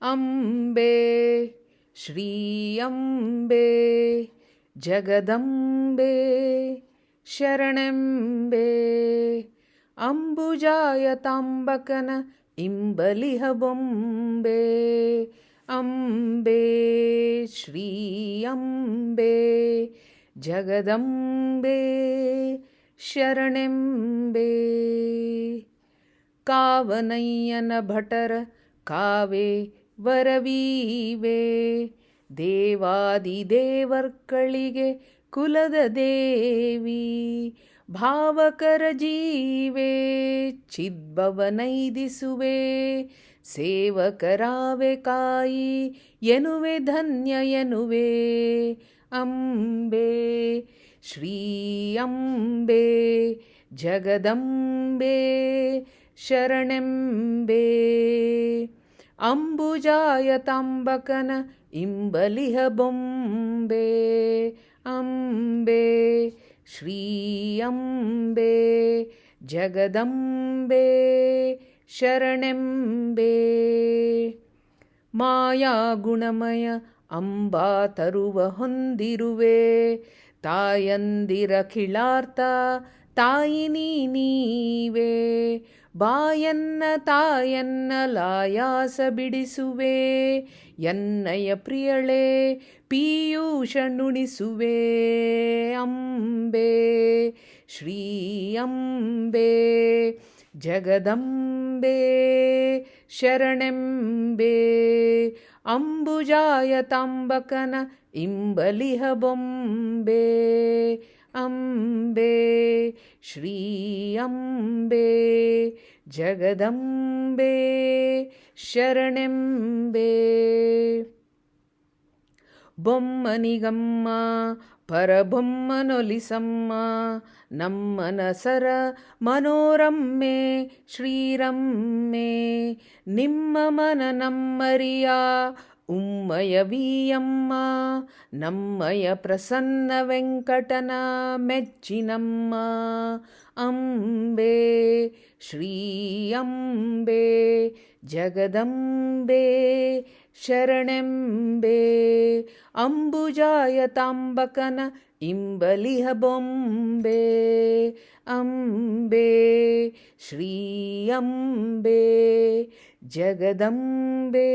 ಅಂಬೆ ಶ್ರೀ ಅಂಬೆ ಜಗದಂಬೆ ಶರಣೆಂಬೆ ಅಂಬುಜಾಯತಾಂಬಕನ ಇಂಬಲಿಹ ಬೊಂಬೆ ಅಂಬೆ ಶ್ರೀ ಅಂಬೆ ಜಗದಂಬೆ ಶರಣೆಂಬೆ ಕಾವನಯ್ಯನ ಭಟರ ಕಾವೆ ವರವೀವೆ ದೇವಾದಿದೇವರ್ಗಳಿಗೆ ಕುಲದ ದೇವಿ ಭಾವಕರ ಜೀವೆ ಚಿದ್ಭವನೈದಿಸುವೆ ಸೇವಕರಾವೆ ಕಾಯಿ ಎನುವೆ ಧನ್ಯ ಎನುವೆ ಅಂಬೆ ಶ್ರೀ ಅಂಬೆ ಜಗದಂಬೆ ಶರಣೆಂಬೆ ಅಂಬುಜಾಯತಾಂಬಕನ ಇಂಬಲಿಹ ಬೊಂಬೆ ಅಂಬೆ ಶ್ರೀ ಅಂಬೆ ಜಗದಂಬೆ ಶರಣೆಂಬೆ ಮಾಯಾ ಗುಣಮಯ ಅಂಬಾ ತರುವ ಹೊಂದಿರುವೆ ತಾಯಂದಿರಖಿಳಾರ್ಥ ತಾಯಿ ನೀವೇ ಬಾಯನ್ನ ತಾಯನ್ನ ಲಾಯಾಸ ಬಿಡಿಸುವೆ ಎನ್ನಯ ಪ್ರಿಯಳೆ ಪೀಯೂಷ ನುಡಿಸುವೆ ಅಂಬೆ ಶ್ರೀ ಅಂಬೆ ಜಗದಂಬೆ ಶರಣೆಂಬೆ ಅಂಬುಜಾಯತಾಂಬಕನ ಇಂಬಲಿಹ ಬೊಂಬೆ ಅಂಬೆ ಶ್ರೀ ಅಂಬೆ ಜಗದಂಬೆ ಶರಣೆಂಬೆ ಬೊಮ್ಮನಿಗಮ್ಮ ಪರಬೊಮ್ಮನೊಲಿಸಮ್ಮ ನಮ್ಮನಸರ ಮನೋರಮ್ಮೆ ಶ್ರೀರಮ್ಮೆ ನಿಮ್ಮ ಮನ ನಮ್ಮರಿಯ ಉಮ್ಮಯವೀಯಮ್ಮ ನಮ್ಮಯ ಪ್ರಸನ್ನ ವೆಂಕಟನ ಮೆಚ್ಚಿನಮ್ಮ ಅಂಬೆ ಶ್ರೀ ಅಂಬೆ ಜಗದಂಬೆ ಶರಣೆಂಬೆ ಅಂಬುಜಾಯತಾಂಬಕನ ಇಂಬಲಿಹ ಬೊಂಬೆ ಅಂಬೆ ಶ್ರೀ ಅಂಬೆ ಜಗದಂಬೆ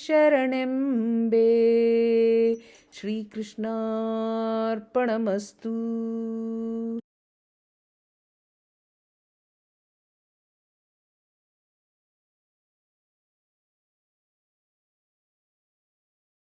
ಶರಣೆಂಬೆ ಶ್ರೀಕೃಷ್ಣಾರ್ಪಣಮಸ್ತು.